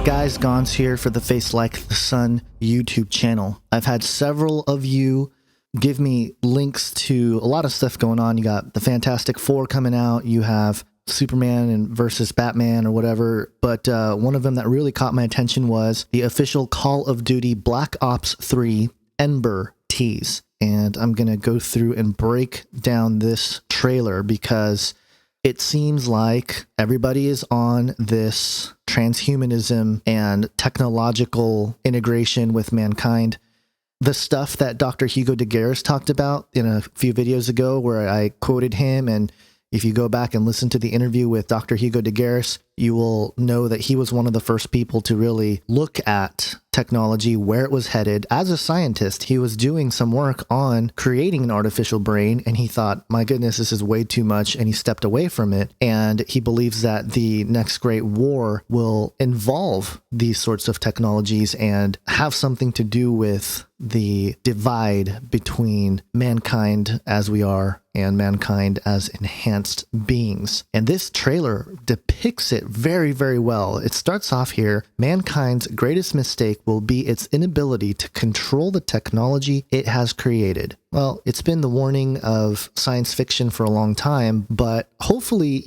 Guys, Gons here for the Face Like the Sun YouTube channel. I've had several of you give me links to a lot of stuff going on. You got the Fantastic Four coming out. You have Superman and versus Batman or whatever. But one of them that really caught my attention was the official Call of Duty Black Ops 3 Ember tease. And I'm going to go through and break down this trailer because it seems like everybody is on this transhumanism and technological integration with mankind. The stuff that Dr. Hugo de Garis talked about in a few videos ago where I quoted him, and if you go back and listen to the interview with Dr. Hugo de Garis, you will know that he was one of the first people to really look at technology, where it was headed. As a scientist, he was doing some work on creating an artificial brain, and he thought, my goodness, this is way too much, and he stepped away from it. And he believes that the next great war will involve these sorts of technologies and have something to do with the divide between mankind as we are and mankind as enhanced beings. And this trailer depicts it very, very well. It starts off here. Mankind's greatest mistake will be its inability to control the technology it has created. Well, it's been the warning of science fiction for a long time, but hopefully,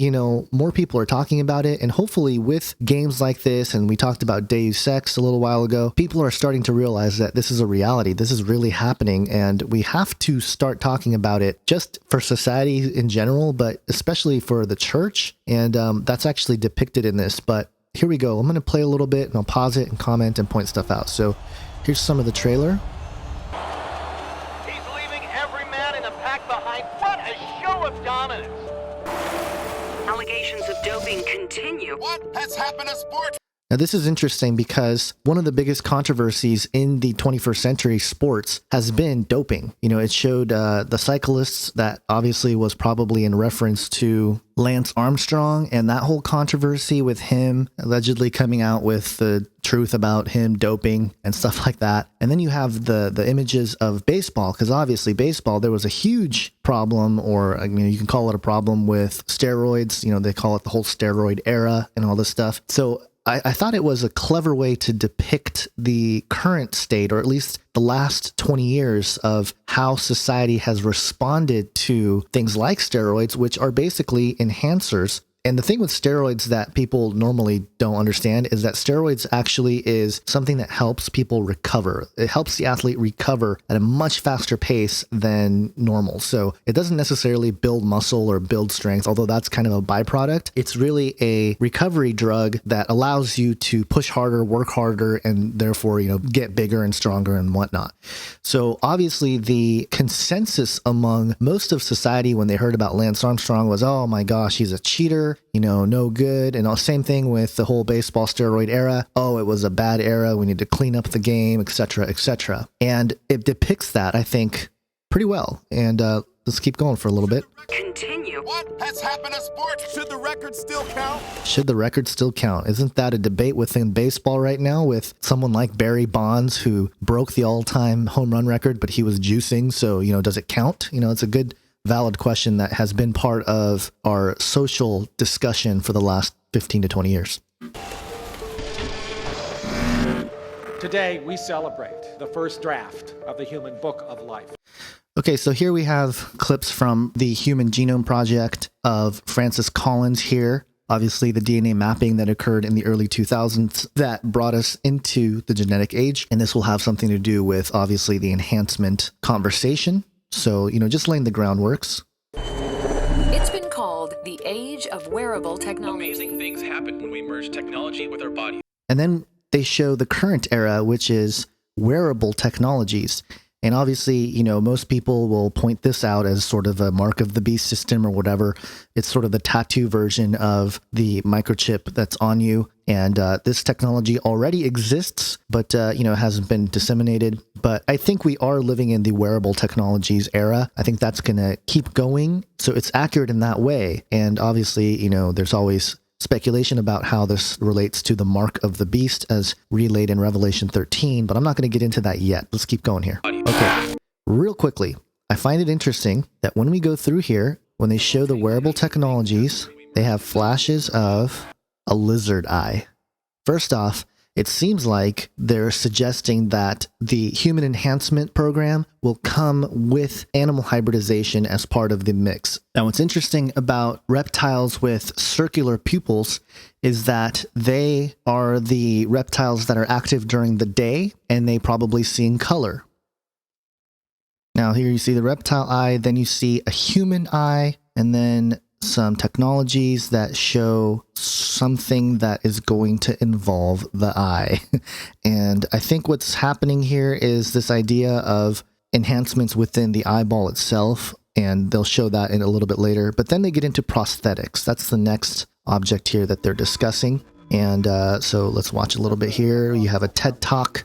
more people are talking about it. And hopefully with games like this, and we talked about Deus Ex a little while ago, people are starting to realize that this is a reality. This is really happening, and we have to start talking about it just for society in general, but especially for the church. And that's actually depicted in this. But here we go. I'm going to play a little bit, and I'll pause it and comment and point stuff out. So here's some of the trailer. What a show of dominance! Allegations of doping continue. What has happened to sports? Now, this is interesting because one of the biggest controversies in the 21st century sports has been doping. It showed the cyclists, that obviously was probably in reference to Lance Armstrong and that whole controversy with him allegedly coming out with the truth about him doping and stuff like that. And then you have the images of baseball, because obviously baseball, there was a huge problem, or you can call it a problem with steroids. They call it the whole steroid era and all this stuff. So I thought it was a clever way to depict the current state, or at least the last 20 years of how society has responded to things like steroids, which are basically enhancers. And the thing with steroids that people normally don't understand is that steroids actually is something that helps people recover. It helps the athlete recover at a much faster pace than normal. So it doesn't necessarily build muscle or build strength, although that's kind of a byproduct. It's really a recovery drug that allows you to push harder, work harder, and therefore, get bigger and stronger and whatnot. So obviously the consensus among most of society when they heard about Lance Armstrong was, oh my gosh, he's a cheater. No good. And same thing with the whole baseball steroid era. Oh, it was a bad era. We need to clean up the game, etc., etc. And it depicts that, I think, pretty well. And let's keep going for a little bit. Continue. What has happened to sports? Should the record still count? Should the record still count? Isn't that a debate within baseball right now with someone like Barry Bonds, who broke the all-time home run record, but he was juicing? So, does it count? It's a good, valid question that has been part of our social discussion for the last 15 to 20 years. Today, we celebrate the first draft of the Human Book of Life. Okay, so here we have clips from the Human Genome Project of Francis Collins here. Obviously, the DNA mapping that occurred in the early 2000s that brought us into the genetic age. And this will have something to do with, obviously, the enhancement conversation. So, just laying the groundworks. It's been called the age of wearable technology. Amazing things happen when we merge technology with our body. And then they show the current era, which is wearable technologies. And obviously, most people will point this out as sort of a mark of the beast system or whatever. It's sort of the tattoo version of the microchip that's on you. And this technology already exists, but, hasn't been disseminated. But I think we are living in the wearable technologies era. I think that's going to keep going. So it's accurate in that way. And obviously, there's always speculation about how this relates to the mark of the beast as relayed in Revelation 13, but I'm not going to get into that yet. Let's keep going here. Okay, real quickly, I find it interesting that when we go through here, when they show the wearable technologies, they have flashes of a lizard eye. First off, it seems like they're suggesting that the human enhancement program will come with animal hybridization as part of the mix. Now, what's interesting about reptiles with circular pupils is that they are the reptiles that are active during the day, and they probably see in color. Now, here you see the reptile eye, then you see a human eye, and then some technologies that show something that is going to involve the eye. And I think what's happening here is this idea of enhancements within the eyeball itself, and they'll show that in a little bit later. But then they get into prosthetics. That's the next object here that they're discussing. And so let's watch a little bit here. You have a TED Talk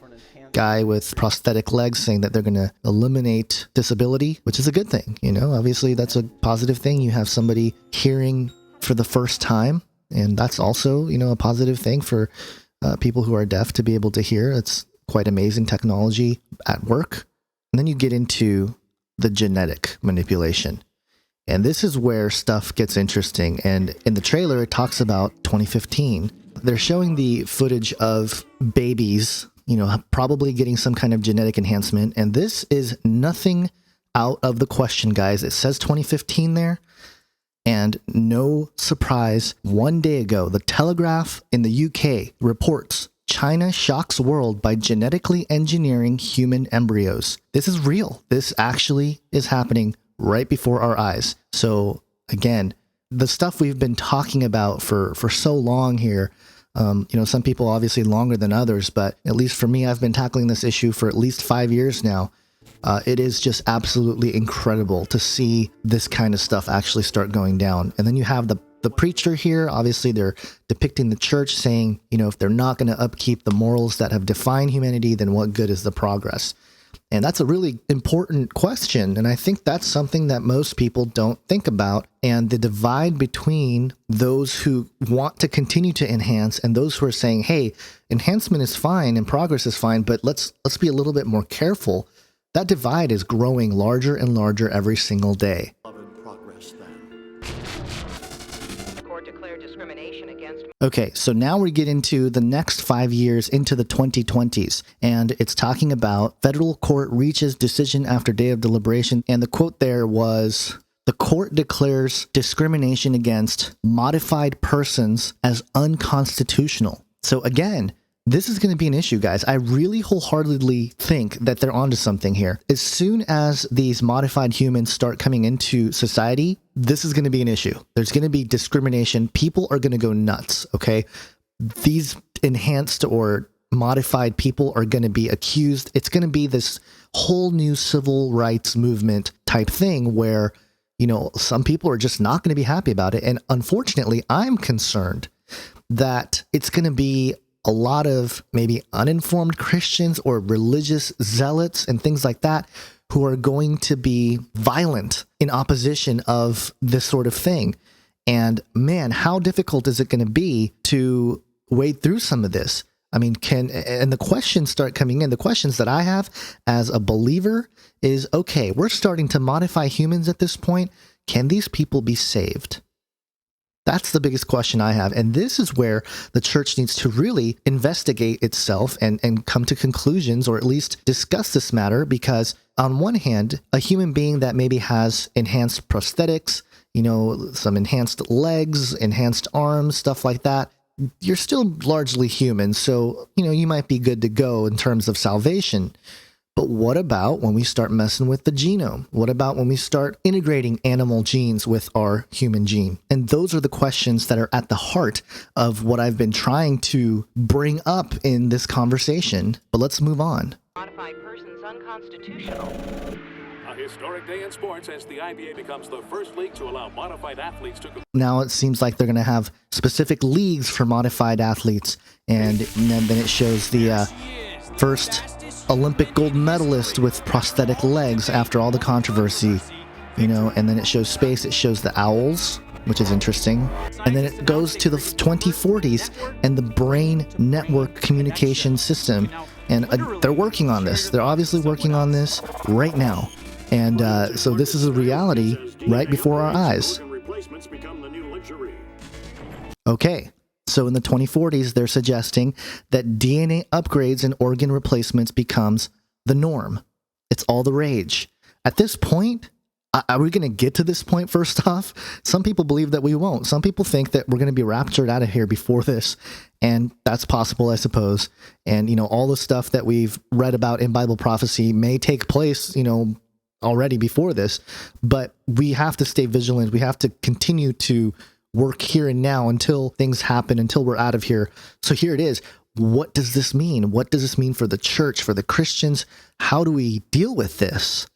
guy with prosthetic legs saying that they're going to eliminate disability, which is a good thing. You know, obviously that's a positive thing. You have somebody hearing for the first time, and that's also, you know, a positive thing for people who are deaf to be able to hear. It's quite amazing technology at work. And then you get into the genetic manipulation. And this is where stuff gets interesting. And in the trailer, it talks about 2015. They're showing the footage of babies, you know, probably getting some kind of genetic enhancement. And this is nothing out of the question, guys. It says 2015 there. And no surprise, one day ago, the Telegraph in the UK reports China shocks world by genetically engineering human embryos. This is real. This actually is happening right before our eyes. So again, the stuff we've been talking about for so long here, you know, some people obviously longer than others, but at least for me, I've been tackling this issue for at least 5 years now. It is just absolutely incredible to see this kind of stuff actually start going down. And then you have the preacher here. Obviously, they're depicting the church saying, you know, if they're not going to upkeep the morals that have defined humanity, then what good is the progress? And that's a really important question. And I think that's something that most people don't think about. And the divide between those who want to continue to enhance and those who are saying, hey, enhancement is fine and progress is fine, but let's be a little bit more careful. That divide is growing larger and larger every single day. Okay, so now we get into the next 5 years into the 2020s, and it's talking about federal court reaches decision after day of deliberation, and the quote there was, the court declares discrimination against modified persons as unconstitutional. So again, this is going to be an issue, guys. I really wholeheartedly think that they're onto something here. As soon as these modified humans start coming into society, this is going to be an issue. There's going to be discrimination. People are going to go nuts, okay? These enhanced or modified people are going to be accused. It's going to be this whole new civil rights movement type thing where, you know, some people are just not going to be happy about it. And unfortunately, I'm concerned that it's going to be a lot of maybe uninformed Christians or religious zealots and things like that who are going to be violent in opposition of this sort of thing. And man, how difficult is it going to be to wade through some of this? I mean, and the questions start coming in. The questions that I have as a believer is, okay, we're starting to modify humans at this point. Can these people be saved? That's the biggest question I have. And this is where the church needs to really investigate itself and come to conclusions, or at least discuss this matter, because on one hand, a human being that maybe has enhanced prosthetics, you know, some enhanced legs, enhanced arms, stuff like that, you're still largely human. So, you know, you might be good to go in terms of salvation. But what about when we start messing with the genome? What about when we start integrating animal genes with our human gene? And those are the questions that are at the heart of what I've been trying to bring up in this conversation. But let's move on. Modified persons unconstitutional. A historic day in sports as the IBA becomes the first league to allow modified athletes to... Now it seems like they're going to have specific leagues for modified athletes. And then it shows the first Olympic gold medalist with prosthetic legs after all the controversy, you know, and then it shows space, it shows the owls, which is interesting. And then it goes to the 2040s and the brain network communication system. And they're working on this. They're obviously working on this right now. And so this is a reality right before our eyes. Okay, So in the 2040s, they're suggesting that DNA upgrades and organ replacements becomes the norm. It's all the rage. At this point, are we going to get to this point first off? Some people believe that we won't. Some people think that we're going to be raptured out of here before this. And that's possible, I suppose. And, all the stuff that we've read about in Bible prophecy may take place, already before this. But we have to stay vigilant. We have to continue to work here and now until things happen, until we're out of here. So here it is. What does this mean? What does this mean for the church, for the Christians? How do we deal with this?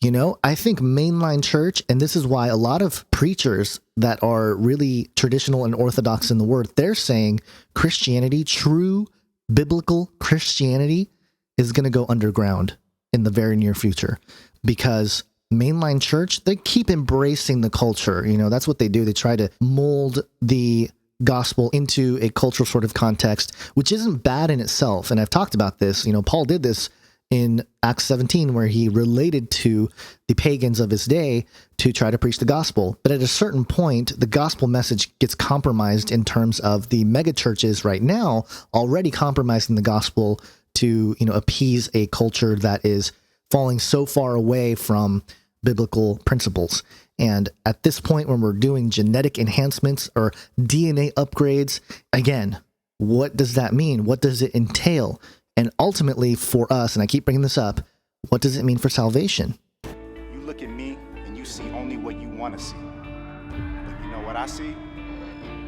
I think mainline church, and this is why a lot of preachers that are really traditional and orthodox in the word, they're saying Christianity, true biblical Christianity, is going to go underground in the very near future, because mainline church, they keep embracing the culture. That's what they do. They try to mold the gospel into a cultural sort of context, which isn't bad in itself. And I've talked about this. Paul did this in Acts 17, where he related to the pagans of his day to try to preach the gospel. But at a certain point, the gospel message gets compromised in terms of the mega churches right now already compromising the gospel to, appease a culture that is falling so far away from biblical principles. And at this point, when we're doing genetic enhancements or DNA upgrades, again, what does that mean? What does it entail? And ultimately for us, and I keep bringing this up, what does it mean for salvation? You look at me and you see only what you want to see. But you know what I see?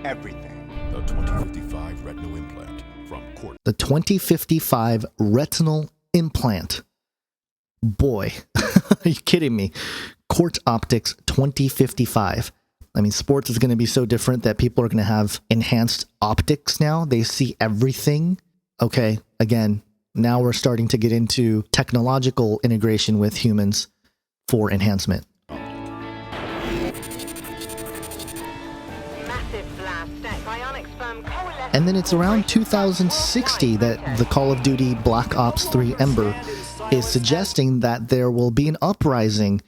Everything. The 2055 retinal implant from Court. The 2055 retinal implant. Boy, are you kidding me? Court Optics 2055. I mean, sports is going to be so different that people are going to have enhanced optics now. They see everything. Okay, again, now we're starting to get into technological integration with humans for enhancement. And then it's around 2060 that the Call of Duty Black Ops 3 Ember is suggesting that there will be an uprising,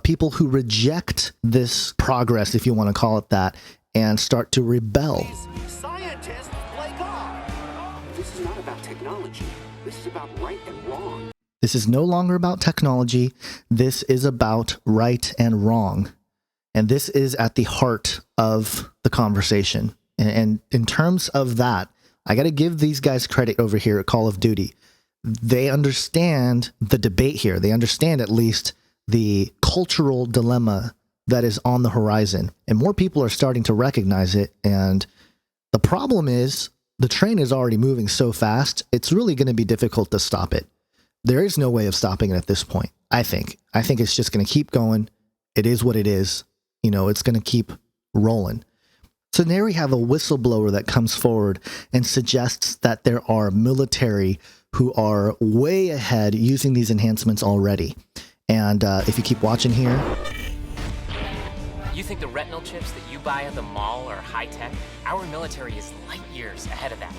people who reject this progress, if you want to call it that, and start to rebel. Scientists play God. This is not about technology. This is about right and wrong. This is no longer about technology. This is about right and wrong. And this is at the heart of the conversation. And in terms of that, I got to give these guys credit over here at Call of Duty. They understand the debate here. They understand at least the cultural dilemma that is on the horizon. And more people are starting to recognize it. And the problem is the train is already moving so fast, it's really going to be difficult to stop it. There is no way of stopping it at this point, I think. I think it's just going to keep going. It is what it is. It's going to keep rolling. So there we have a whistleblower that comes forward and suggests that there are military who are way ahead using these enhancements already. And if you keep watching here. You think the retinal chips that you buy at the mall are high-tech? Our military is light years ahead of that.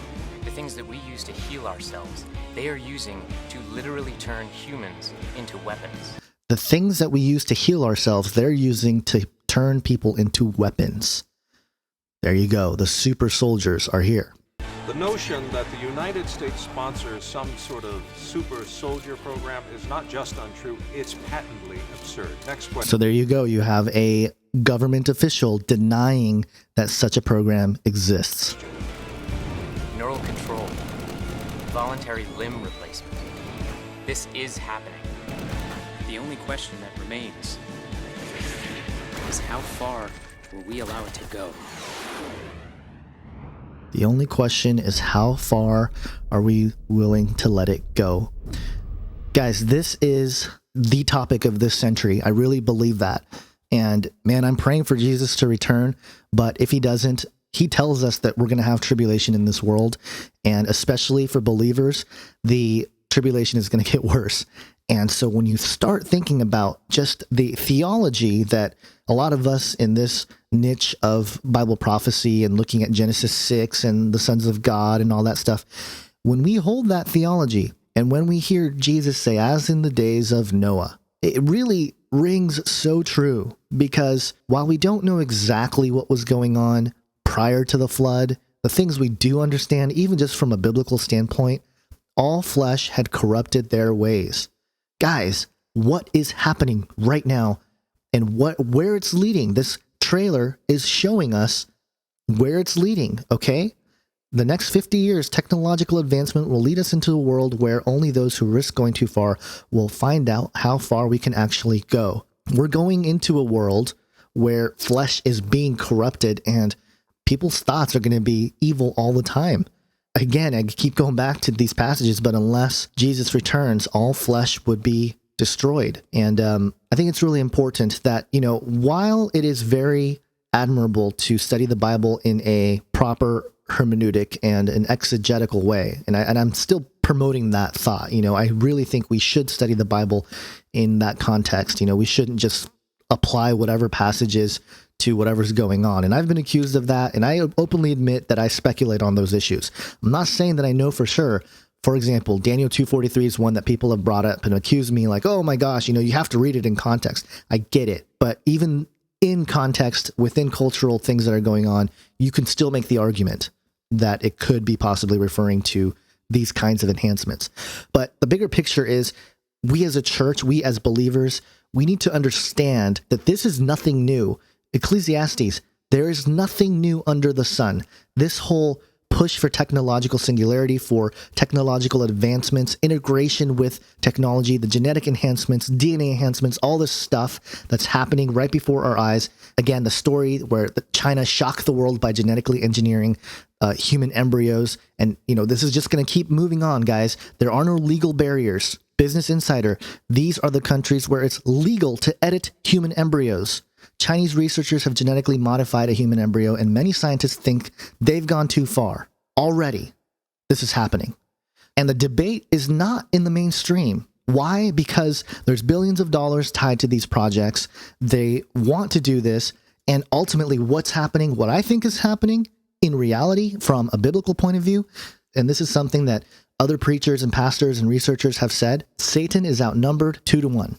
The things that we use to heal ourselves, they are using to literally turn humans into weapons. The things that we use to heal ourselves, they're using to turn people into weapons. There you go. The super soldiers are here. The notion that the United States sponsors some sort of super soldier program is not just untrue, it's patently absurd. Next question. So there you go. You have a government official denying that such a program exists. Neural control, voluntary limb replacement. This is happening. The only question that remains is how far will we allow it to go? The only question is how far are we willing to let it go? Guys, this is the topic of this century. I really believe that. And man, I'm praying for Jesus to return. But if he doesn't, he tells us that we're going to have tribulation in this world. And especially for believers, the tribulation is going to get worse. And so when you start thinking about just the theology that a lot of us in this niche of Bible prophecy and looking at Genesis 6 and the sons of God and all that stuff, when we hold that theology and when we hear Jesus say, as in the days of Noah, it really rings so true, because while we don't know exactly what was going on prior to the flood, the things we do understand, even just from a biblical standpoint, all flesh had corrupted their ways. Guys, what is happening right now and where it's leading? This trailer is showing us where it's leading, okay? The next 50 years, technological advancement will lead us into a world where only those who risk going too far will find out how far we can actually go. We're going into a world where flesh is being corrupted and people's thoughts are going to be evil all the time. Again, I keep going back to these passages, but unless Jesus returns, all flesh would be destroyed. And I think it's really important that, while it is very admirable to study the Bible in a proper hermeneutic and an exegetical way, and I'm still promoting that thought, I really think we should study the Bible in that context. We shouldn't just apply whatever passages to whatever's going on. And I've been accused of that, and I openly admit that I speculate on those issues. I'm not saying that I know for sure. For example, Daniel 2:43 is one that people have brought up and accused me like, oh my gosh, you have to read it in context. I get it. But even in context, within cultural things that are going on, you can still make the argument that it could be possibly referring to these kinds of enhancements. But the bigger picture is, we as a church, we as believers, we need to understand that this is nothing new. Ecclesiastes, there is nothing new under the sun. This whole push for technological singularity, for technological advancements, integration with technology, the genetic enhancements, DNA enhancements, all this stuff that's happening right before our eyes. Again, the story where China shocked the world by genetically engineering human embryos. And, this is just going to keep moving on, guys. There are no legal barriers. Business Insider, these are the countries where it's legal to edit human embryos. Chinese researchers have genetically modified a human embryo, and many scientists think they've gone too far. Already, this is happening. And the debate is not in the mainstream. Why? Because there's billions of dollars tied to these projects. They want to do this. And ultimately, what's happening, what I think is happening in reality from a biblical point of view, and this is something that other preachers and pastors and researchers have said, Satan is outnumbered 2-1.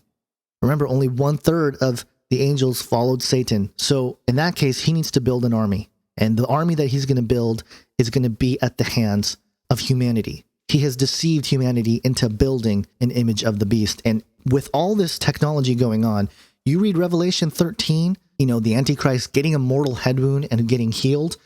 Remember, only 1/3 of the angels followed Satan. So in that case, he needs to build an army. And the army that he's going to build is going to be at the hands of humanity. He has deceived humanity into building an image of the beast. And with all this technology going on, you read Revelation 13, the Antichrist getting a mortal head wound and getting healed.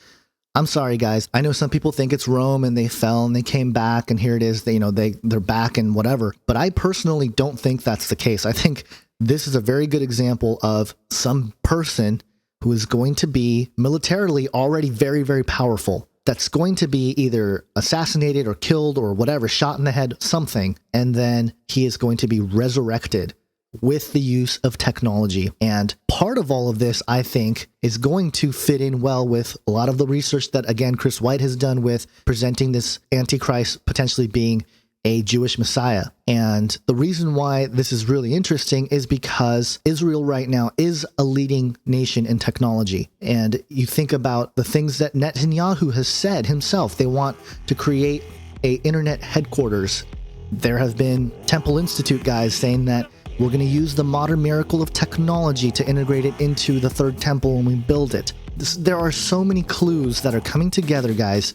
I'm sorry, guys. I know some people think it's Rome and they fell and they came back and here it is. They're back and whatever. But I personally don't think that's the case. I think this is a very good example of some person who is going to be militarily already very, very powerful, that's going to be either assassinated or killed or whatever, shot in the head, something, and then he is going to be resurrected with the use of technology. And part of all of this, I think, is going to fit in well with a lot of the research that, again, Chris White has done with presenting this Antichrist potentially being a Jewish Messiah. And the reason why this is really interesting is because Israel right now is a leading nation in technology. And you think about the things that Netanyahu has said himself. They want to create a internet headquarters. There have been Temple Institute guys saying that we're going to use the modern miracle of technology to integrate it into the third temple when we build it. There are so many clues that are coming together, guys,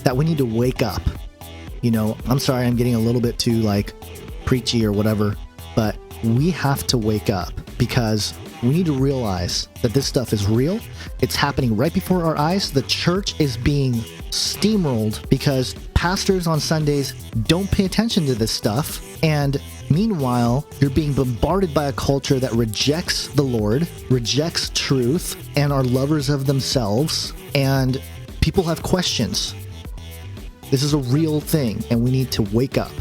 that we need to wake up. I'm sorry, I'm getting a little bit too preachy or whatever, but we have to wake up because we need to realize that this stuff is real. It's happening right before our eyes. The church is being steamrolled because pastors on Sundays don't pay attention to this stuff. And meanwhile, you're being bombarded by a culture that rejects the Lord, rejects truth, and are lovers of themselves. And people have questions. This is a real thing, and we need to wake up.